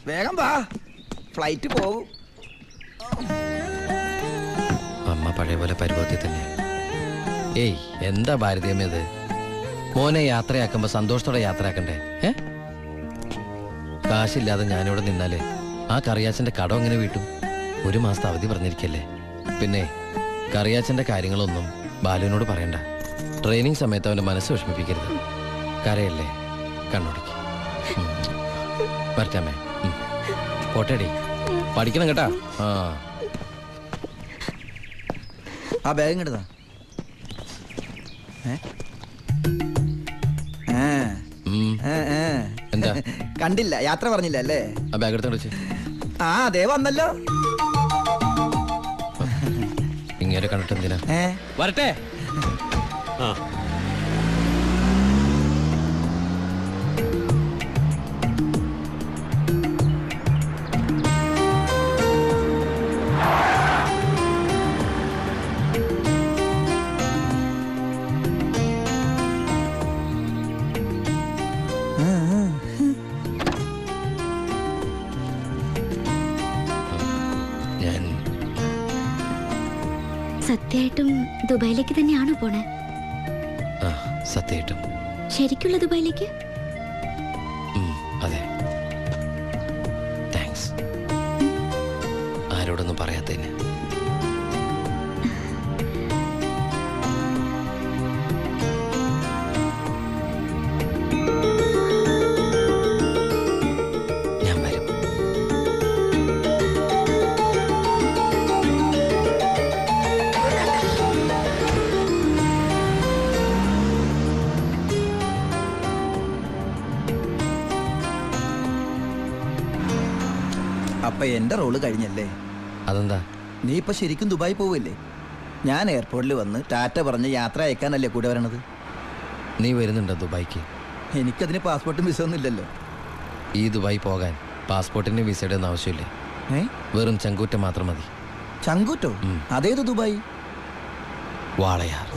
വേഗം വാ, ഫ്ലൈറ്റ് പോകും. അമ്മ പഴയ പോലെ പരിപാടി തന്നെ. ഏയ് എന്താ ഭാരതീയമേത്? മോനെ യാത്രയാക്കുമ്പോ സന്തോഷത്തോടെ യാത്രയാക്കണ്ടേ? കാശില്ലാതെ ഞാനിവിടെ നിന്നാലേ ആ കറിയാച്ചന്റെ കടം എങ്ങനെ വീട്ടും? 1 മാസത്തെ അവധി പറഞ്ഞിരിക്കല്ലേ. പിന്നെ കറിയാച്ചന്റെ കാര്യങ്ങളൊന്നും ബാലുവിനോട് പറയണ്ട. ട്രെയിനിങ് സമയത്ത് അവന്റെ മനസ്സ് വിഷമിപ്പിക്കരുത്. കരയല്ലേ, കണ്ണുടിക്ക്. വരട്ടാമേ, പോട്ടേടി, പഠിക്കണം കേട്ടാ. ആ ബാഗ് ഇങ്ങോട്ടാ. എന്താ കണ്ടില്ല, യാത്ര പറഞ്ഞില്ല അല്ലേ? ആ ബാഗ് എടുത്തോണ്ട് ആ അതേ വന്നല്ലോ. ഇങ്ങനെ കണ്ടിട്ട് എന്തിനാ? വരട്ടെ. സത്യമായിട്ടും ദുബായിലേക്ക് തന്നെയാണോ പോണേ? സത്യമായിട്ടും. ശരിക്കുള്ള ദുബായിലേക്ക്? അതെ. താങ്ക്സ്. ആരോടൊന്നും പറയാത്തതിന്. ഞാൻ വരും. അപ്പൊ എന്റെ റോള് കഴിഞ്ഞല്ലേ? അതെന്താ? നീ ഇപ്പൊ ശരിക്കും ദുബായി പോവില്ലേ? ഞാൻ എയർപോർട്ടിൽ വന്ന് ടാറ്റ പറഞ്ഞ് യാത്ര അയക്കാനല്ലേ കൂടെ വരണത്? നീ വരുന്നുണ്ടോ ദുബായിക്ക്? എനിക്കതിന് പാസ്പോർട്ടും വിസ ഒന്നും ഇല്ലല്ലോ. ഈ ദുബായി പോകാൻ പാസ്പോർട്ടിന് വിസയുടെ ഒന്നും ആവശ്യമില്ലേ. വെറും ചങ്കൂറ്റം മാത്രം മതി. ചങ്കൂറ്റോ? അതേത് ദുബായി? വാളയാർ.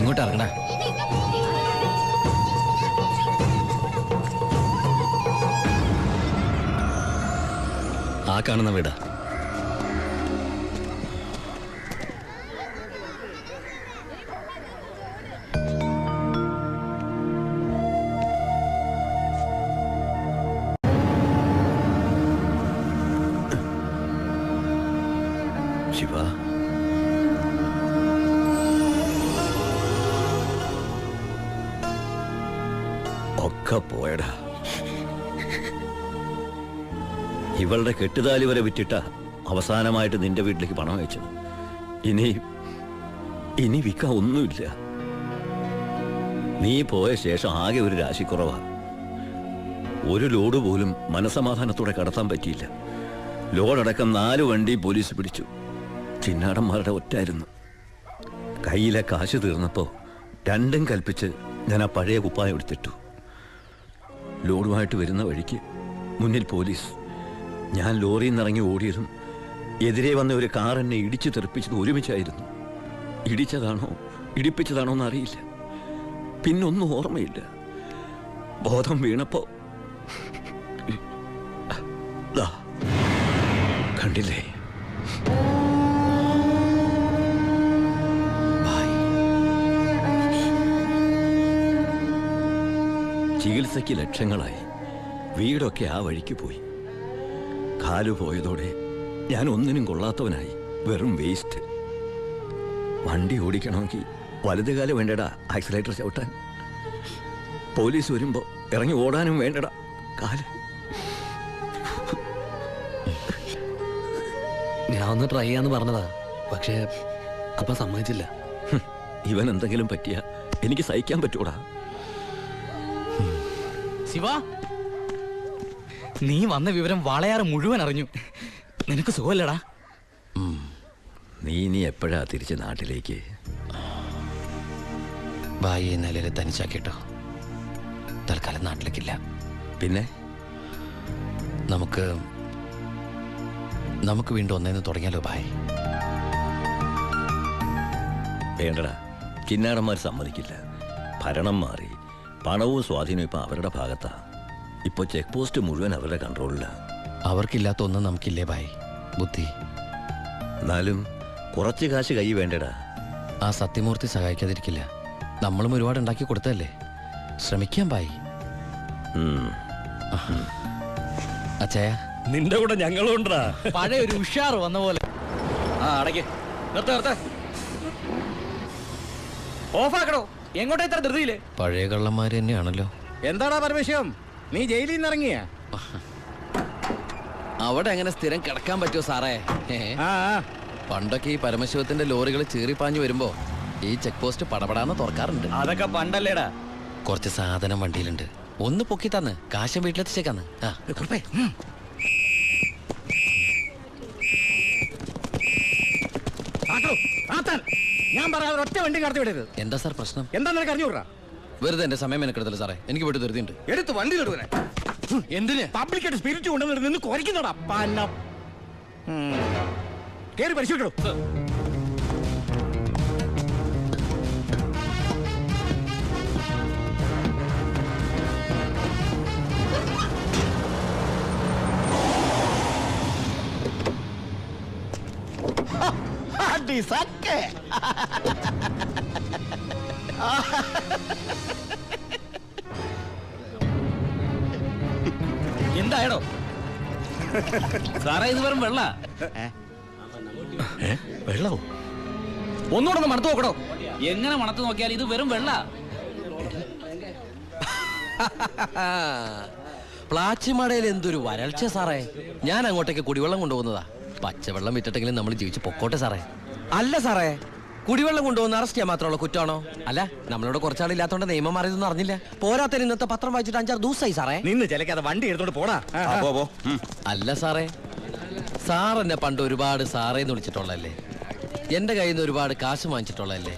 ഇങ്ങോട്ട് ഇറങ്ങണ. ആ കാണുന്ന വീടാ. ശിവ, ഒക്കെ പോയടാ. ഇവളുടെ കെട്ടുതാലി വരെ വിറ്റിട്ട അവസാനമായിട്ട് നിന്റെ വീട്ടിലേക്ക് പണം അയച്ചത്. ഇനി വിൽക്കാൻ ഒന്നുമില്ല. നീ പോയ ശേഷം ആകെ ഒരു രാശിക്കുറവാ. ഒരു ലോഡ് പോലും മനസമാധാനത്തോടെ കടത്താൻ പറ്റിയില്ല. ലോഡടക്കം 4 വണ്ടി പോലീസ് പിടിച്ചു. ചിന്നാടന്മാരുടെ ഒറ്റായിരുന്നു. കയ്യിലെ കാശ് തീർന്നപ്പോ രണ്ടും കൽപ്പിച്ച് ഞാൻ ആ പഴയ കുപ്പായം എടുത്തിട്ടു. ലോഡുമായിട്ട് വരുന്ന വഴിക്ക് മുന്നിൽ പോലീസ്. ഞാൻ ലോറിയിൽ നിന്നിറങ്ങി ഓടിയതും എതിരെ വന്ന ഒരു കാർ എന്നെ ഇടിച്ചു തെറിപ്പിച്ചത് ഒരുമിച്ചായിരുന്നു. ഇടിച്ചതാണോ ഇടിപ്പിച്ചതാണോ എന്നറിയില്ല. പിന്നൊന്നും ഓർമ്മയില്ല. ബോധം വീണപ്പോ കണ്ടില്ലേ? ചികിത്സയ്ക്ക് ലക്ഷങ്ങളായി. വീടൊക്കെ ആ വഴിക്ക് പോയി. കാലു പോയതോടെ ഞാൻ ഒന്നിനും കൊള്ളാത്തവനായി. വെറും വേസ്റ്റ്. വണ്ടി ഓടിക്കണമെങ്കിൽ വലതുകാലം വേണ്ടടാ ആക്സിലേറ്റർ ചവിട്ടാൻ. പോലീസ് വരുമ്പോ ഇറങ്ങി ഓടാനും വേണ്ടടാ കാല്. ഞാൻ ഒന്ന് ട്രൈ ചെയ്യാന്ന് പറഞ്ഞതാ, പക്ഷേ അപ്പൊ സമ്മതിച്ചില്ല. ഇവൻ എന്തെങ്കിലും പറ്റിയ എനിക്ക് സഹിക്കാൻ പറ്റൂടാ. ശിവ, നീ വന്ന വിവരം വാളയാറ് മുഴുവൻ അറിഞ്ഞു. നിനക്ക് സുഖമല്ലടാ? നീ എപ്പോഴാ തിരിച്ച് നാട്ടിലേക്ക്? ഭായിയെ നിലയിൽ തനിച്ചാക്കിട്ടോ. തൽക്കാലം നാട്ടിലേക്കില്ല. പിന്നെ നമുക്ക് നമുക്ക് വീണ്ടും ഒന്നേന്ന് തുടങ്ങിയാലോ ബായ്? വേണ്ടടാ, ചിന്നാടന്മാർ സമ്മതിക്കില്ല. ഭരണം മാറി, പണവും സ്വാധീനവും ഇപ്പം അവരുടെ ഭാഗത്താ. ഇപ്പോൾ ചെക്ക് പോസ്റ്റ് മുഴുവൻ അവരുടെ കൺട്രോളിലാണ്. അവർക്കില്ലാത്ത ഒന്നും നമുക്കില്ലേ ബായ്? ബുദ്ധി. എന്നാലും കുറച്ച് കാശ് കൈ വേണ്ടടാ. ആ സത്യമൂർത്തി സഹായിക്കാതിരിക്കില്ല. നമ്മളും ഒരുപാട് ഉണ്ടാക്കി കൊടുത്തല്ലേ. ശ്രമിക്കാം ബായ്. അച്ഛയ, നിന്റെ കൂടെ ഞങ്ങളും ഉണ്ടാ. പഴയ ഒരു ഉഷാർ വന്ന പോലെ. ആ അടയ്ക്ക്, നിർത്ത ഓഫാക്കണോ? എങ്ങോട്ടാ ഇത്ര ധൃതിയില്? പഴയ കള്ളന്മാര് തന്നെയാണല്ലോ. എന്താടാ പരമേശ്വരം, നീ ജയിലിൽ നിന്ന് ഇറങ്ങിയ? അവിടെ എങ്ങനെ സ്ഥിരം കിടക്കാൻ പറ്റുമോ സാറേ? പണ്ടൊക്കെ ഈ പരമശിവത്തിന്റെ ലോറികൾ ചീറിപ്പാഞ്ഞു വരുമ്പോ ഈ ചെക്ക് പോസ്റ്റ് പടപടാന്ന് തുറക്കാറുണ്ട്. അതൊക്കെ പണ്ടല്ലേടാ. കുറച്ച് സാധനം വണ്ടിയിലുണ്ട്, ഒന്ന് പൊക്കി തന്ന് കാശം വീട്ടിലെത്തിച്ചേക്കാന്ന്. ഞാൻ പറയാതെ ഒറ്റ വണ്ടി കടത്തി വിടരുത്. എന്താ സാർ പ്രശ്നം? എന്താ നിനക്ക് അറിഞ്ഞൂടാ? വെറുതെ എന്റെ സമയം മെനക്കെടുത്തല്ല സാറേ, എനിക്ക് വീട്ടിൽ ധൃതിയുണ്ട്. എടുത്ത് വണ്ടിയിലിടുവനെ. എന്തിന്? പബ്ലിക്കായിട്ട് സ്പിരിറ്റ് കൊണ്ടുവന്നിട്ട് നിന്ന് കുറയ്ക്കുന്നോടാ. കേറി പരിശോധിക്കണോ? എന്തായടോ സാറേ? ഇത് വെറും വെള്ള. വെള്ളോ? ഒന്നുകൂടെ ഒന്ന് മണത്ത് നോക്കടോ. എങ്ങനെ മണത്ത് നോക്കിയാൽ ഇത് വെറും വെള്ള. പ്ലാച്ചിമടയിൽ എന്തൊരു വരൾച്ച സാറേ. ഞാൻ അങ്ങോട്ടേക്ക് കുടിവെള്ളം കൊണ്ടുപോകുന്നതാ. പച്ചവെള്ളം വിറ്റിട്ടെങ്കിലും നമ്മൾ ജീവിച്ച് പൊക്കോട്ടെ സാറേ. അല്ല സാറേ, കുടിവെള്ളം കൊണ്ടുപോകുന്ന അറസ്റ്റ് ചെയ്യാൻ മാത്രമുള്ള കുറ്റമാണോ? അല്ല, നമ്മളോട് കുറച്ചാളില്ലാത്തോണ്ട് നിയമം മാറിയതൊന്നും അറിഞ്ഞില്ല. പോരാത്തതിന് ഇന്നത്തെ പത്രം വായിച്ചിട്ട് 5-6 ദിവസമായി സാറേ. നിന്ന് ചിലക്കാതെ വണ്ടി എടുത്തോണ്ട് പോടാ. അല്ല സാറേ, സാർ എന്നെ പണ്ട് ഒരുപാട് സാറേന്ന് വിളിച്ചിട്ടുള്ളല്ലേ. എന്റെ കയ്യിൽ നിന്ന് ഒരുപാട് കാശ് വാങ്ങിച്ചിട്ടുള്ളല്ലേ.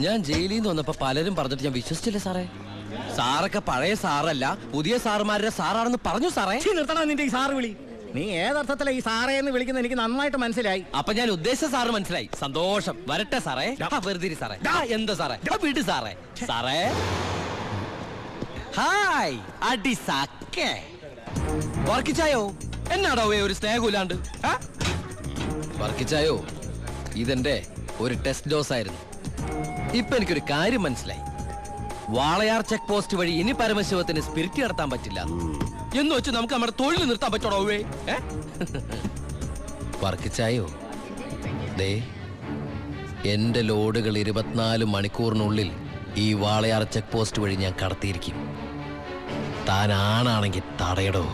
ഞാൻ ജയിലിൽ നിന്ന് വന്നപ്പോ പലരും പറഞ്ഞിട്ട് ഞാൻ വിശ്വസിച്ചില്ലേ സാറേ. സാറൊക്കെ പഴയ സാറല്ല, പുതിയ സാറുമാരുടെ സാറാണെന്ന് പറഞ്ഞു സാറേ. നിർത്തണ നിന്റെ ഈ സാറ് വിളി. നീ ഏതർത്ഥത്തിലാ ഈ സാറേ എന്ന് വിളിക്കുന്നത് എനിക്ക് നന്നായിട്ട് മനസ്സിലായി. അപ്പൊ ഞാൻ ഉദ്ദേശിച്ച സാറ് മനസ്സിലായി. സന്തോഷം. വരട്ടെ സാറേ. വെറുതെ സാറേ. എന്താ സാറേ? വിട് സാറേ. സാറേ ഹായ്. അടി സാക്കേ വർക്കിച്ചായോ? എന്നാടോ ഒരു സ്നേഹമില്ലാണ്ട്? വർക്കിച്ചായോ, ഇതെന്റെ ഒരു ടെസ്റ്റ് ഡോസ് ആയിരുന്നു. ഇപ്പൊ എനിക്കൊരു കാര്യം മനസ്സിലായി. വാളയാർ ചെക്ക് പോസ്റ്റ് വഴി ഇനി പരമശിവത്തിന് സ്പിരിറ്റ് നടത്താൻ പറ്റില്ല എന്ന് വെച്ച് നമുക്ക് നമ്മുടെ തൊഴിൽ നിർത്താൻ പറ്റണോ? വർക്കിച്ചായോ, ദേ എന്റെ ലോഡുകൾ 24 മണിക്കൂറിനുള്ളിൽ ഈ വാളയാർ ചെക്ക് പോസ്റ്റ് വഴി ഞാൻ കടത്തിയിരിക്കും. താൻ ആണാണെങ്കിൽ തടയടോ.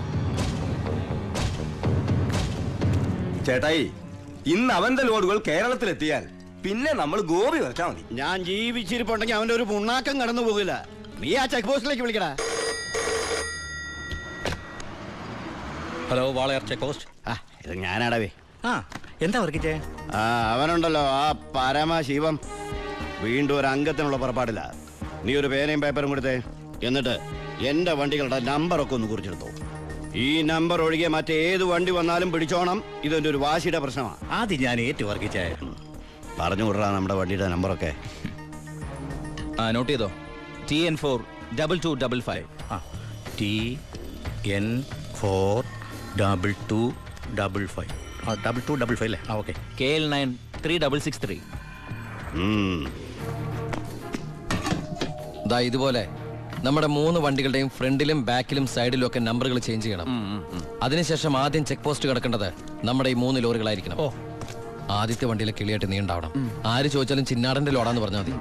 ചേട്ടായി, ഇന്ന് അവന്റെ ലോഡുകൾ കേരളത്തിലെത്തിയാൽ പിന്നെ നമ്മൾ ഗോപി വരച്ചാ മതി. ഞാൻ ജീവിച്ചിരിപ്പുണ്ടെങ്കിൽ അവന്റെ ഒരു പുണ്ണാക്കം കടന്നു പോകില്ല. നീ ആ ചെക്ക് പോസ്റ്റിലേക്ക് വിളിക്കടാ. Hello, Walayar check post. ഇത് ഞാനാടവേ. എന്താ വർക്കിച്ചേ? അവനുണ്ടല്ലോ ആ പരമശിവം, വീണ്ടും ഒരു അംഗത്തിനുള്ള പുറപ്പാടില്ല. നീ ഒരു പേനയും പേപ്പറും കൊടുത്തേ. എന്നിട്ട് എന്റെ വണ്ടികളുടെ നമ്പറൊക്കെ ഒന്ന് കുറിച്ചെടുത്തോ. ഈ നമ്പർ ഒഴികെ മറ്റേത് വണ്ടി വന്നാലും പിടിച്ചോണം. ഇതെന്റെ ഒരു വാശിയുടെ പ്രശ്നമാണ്. ആദ്യം ഞാൻ ഏറ്റു വർക്കിച്ചേ. പറഞ്ഞു വിടറാ നമ്മുടെ വണ്ടിയുടെ നമ്പറൊക്കെ. നോട്ട് ചെയ്തോ. TN4 2255. TN4 2255. 2255 അല്ലേ? ഓക്കെ. KL9 3663. ദാ ഇതുപോലെ നമ്മുടെ 3 വണ്ടികളുടെയും ഫ്രണ്ടിലും ബാക്കിലും സൈഡിലും ഒക്കെ നമ്പറുകൾ ചേഞ്ച് ചെയ്യണം. അതിനുശേഷം ആദ്യം ചെക്ക് പോസ്റ്റ് കിടക്കേണ്ടത് നമ്മുടെ ഈ 3 ലോറികളായിരിക്കണം. ആദ്യത്തെ വണ്ടിയിലെ കിളിയായിട്ട് നീ ഉണ്ടാവണം. ആര് ചോദിച്ചാലും ചിന്നാടന്റെ ലോഡാന്ന് പറഞ്ഞാൽ മതി.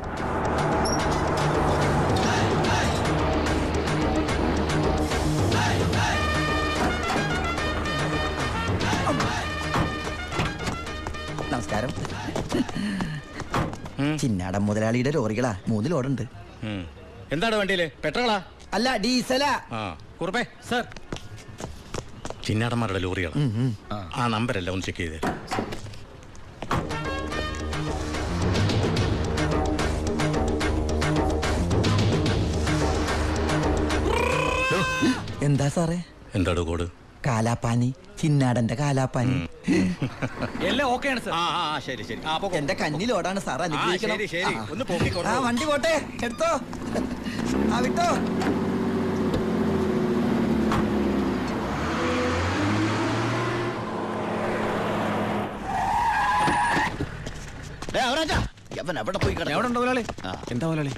നമസ്കാരം. ചിന്നാടൻ മുതലാളിയുടെ ലോറികളാ, 3 ലോഡുണ്ട്. എന്താണ് വണ്ടിയില്? പെട്രോളാ? അല്ല, ഡീസലാ. കുറുപ്പേ സർ, ചിന്നാടന്മാരുടെ ലോറികളാ. ആ നമ്പരല്ല ഒന്ന് ചെക്ക് ചെയ്തേ. എന്താ സാറേ? എന്താടോ കോഡ്? കാലാപ്പാനി ചിന്നാടന്റെ കാലാപ്പാനി. എല്ലാം ഓക്കെയാണ് സർ. ശരി ശരി എന്റെ കന്നിലോടാണ് സാർ അനുഗ്രഹിക്കണം. ശരി, ശരി. ഒന്ന് പൊക്കിക്കൊള്ളൂ. ആ വണ്ടി പോട്ടെ, എടുത്തോ. ആ വിട്ടോ. എവിടെ പോയി എവിടെ ഉണ്ടോ മുതലാളി? എന്താ മുതലാളി?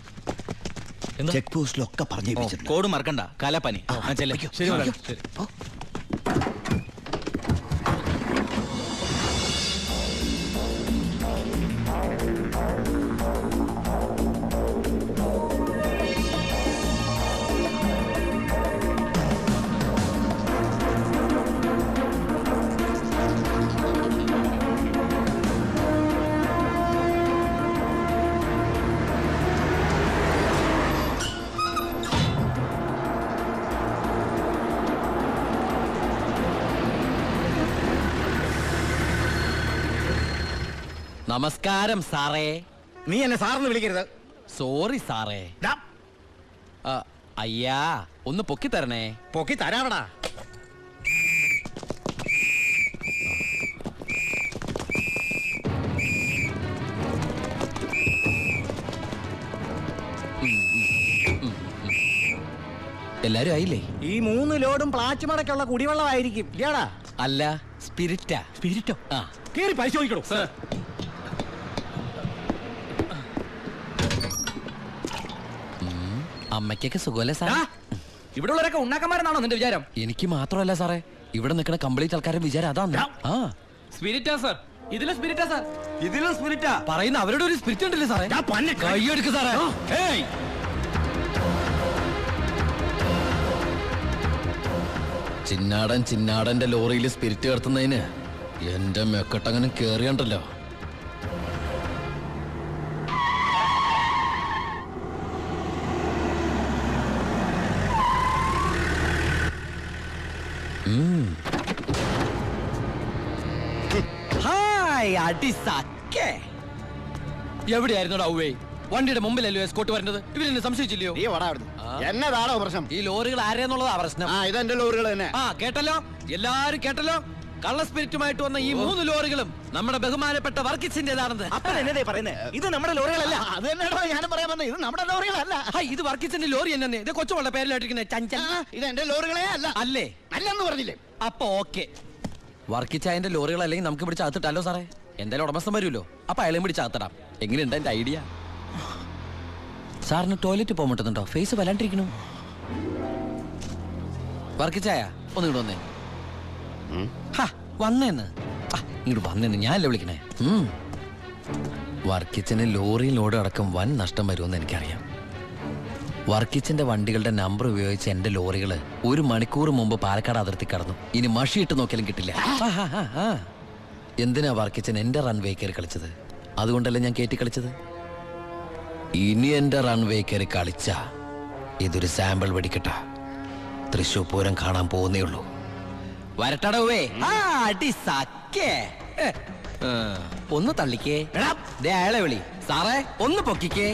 ചെക്ക് പോസ്റ്റിലൊക്കെ പറഞ്ഞു കോഡ് മറക്കണ്ട, കാലാപ്പനി. ശരി മുതലാളി, ശരി. നമസ്കാരം സാറേ. നീ എന്നെ സാറിന് വിളിക്കരുത്. സോറി സാറേ. ഡാ, അയ്യാ, ഒന്ന് പൊക്കി തരണേ. പൊക്കി തരാവടാ. എല്ലാരും ആയില്ലേ? ഈ 3 ലോഡും പ്ലാച്ചിമടക്കുള്ള കുടിവെള്ളമായിരിക്കും. ഇയാടാ അല്ല, സ്പിരിറ്റാ. സ്പിരിറ്റോ? ആ, കേറി പരിശോധിക്കണോ? സർ, അമ്മയ്ക്കൊക്കെ സുഖമല്ലേ സാർ? ഇവിടെ ഉള്ളവരൊക്കെ ഉണ്ണാക്കന്മാരെന്നാണോ നിന്റെ വിചാരം? എനിക്ക് മാത്രമല്ല സാറേ, ഇവിടെ നിൽക്കുന്ന കംപ്ലീറ്റ് ആൾക്കാരുടെ വിചാരം അതാണ്. ആ, സ്പിരിറ്റാ സർ, ഇതിലെ സ്പിരിറ്റാ സർ. ഇതിലും സ്പിരിറ്റാ. പറയുന്ന അവരുടെ ഒരു സ്പിരിറ്റ് ഉണ്ടല്ലേ സാറേ? കൈയെടുക്ക് സാറേ. ഏയ്, ചിന്നാടന്റെ ലോറിയിൽ സ്പിരിറ്റ് കടത്തുന്നതിന് എന്റെ മെക്കട്ടങ്ങനെ കേറിയണ്ടല്ലോ. ഹായ്, അടിസാക്കേ. എവിടെയായിരുന്നു ഔവേ? വണ്ടിയുടെ മുമ്പിലല്ലോ എസ്കോട്ട് വരുന്നത്. ഇവരെന്നെ സംശയിച്ചില്ലയോ? നീ വടാ അവിടുന്ന്. എന്നതാണോ പ്രശ്നം? ഈ ലോറികൾ ആരെന്നുള്ളതാ പ്രശ്നം. ഇതെന്റെ ലോറികൾ തന്നെ. ആ, കേട്ടല്ലോ, എല്ലാരും കേട്ടല്ലോ. കള്ള സ്പിരിറ്റുമായിട്ട് വന്ന ഈ 3 ലോറികളും നമ്മുടെ ബഹുമാനപ്പെട്ട വർക്കിച്ചിന്റേതാണെന്ന്. ഇത് നമ്മുടെ ലോറികളല്ല. അത് തന്നെയാണോ ഞാനും പറയാൻ വന്നത്. ഇത് നമ്മുടെ ലോറികളല്ല. ഇത് വർക്കിച്ചിന്റെ ലോറി എന്നെ ഇത് കൊച്ചുവളുടെ പേരിലായിട്ടിരിക്കുന്നത് ചഞ്ചൽ. ഇത് എന്റെ ലോറികളെ അല്ല. അല്ലേ? അല്ലെന്ന് പറഞ്ഞില്ലേ? അപ്പൊ ഓക്കെ. വർക്കിച്ചായന്റെ ലോറികൾ അല്ലെങ്കിൽ നമുക്ക് പിടിച്ച് അകത്തിട്ടല്ലോ സാറേ. എന്തായാലും ഉടമസ്ഥൻ വരുമല്ലോ, അപ്പൊ അയാളെയും പിടിച്ച് അകത്തിടാം. എങ്ങനെയുണ്ട് എന്റെ ഐഡിയ? സാറിന് ടോയ്ലറ്റ് പോകാൻ പറ്റുന്നുണ്ടോ? ഫേസ് വല്ലാണ്ടിരിക്കണു. വർക്കിച്ചായ ഒന്ന് ഇങ്ങോട്ട് വന്നേ. വന്നേന്ന് ഇങ്ങോട്ട് വന്നേന്ന് ഞാനല്ലേ വിളിക്കണേ. വർക്കിച്ചന് ലോറിയിൽ ലോഡ് അടക്കം വൻ നഷ്ടം വരുമെന്ന് എനിക്കറിയാം. വർക്കിച്ചന്റെ വണ്ടികളുടെ നമ്പർ ഉപയോഗിച്ച് എന്റെ ലോറികൾ 1 മണിക്കൂർ മുമ്പ് പാലക്കാട് അതിർത്തി കടന്നു. ഇനി മഷിയിട്ട് നോക്കിയാലും കിട്ടില്ല. എന്തിനാ വർക്കിച്ചൻ എന്റെ റൺവേ കയറി കളിച്ചത്? അതുകൊണ്ടല്ലേ ഞാൻ കയറ്റി കളിച്ചത്. ഇനി എന്റെ റൺവേ കയറി കളിച്ച ഇതൊരു സാമ്പിൾ വെടിക്കട്ട. തൃശൂർ പൂരം കാണാൻ പോകുന്നേ ഉള്ളൂ. വരട്ടടവേ. ഒന്ന് തള്ളിക്കേ. അയാളെ വിളി സാറേ, ഒന്ന് പൊക്കിക്കേ.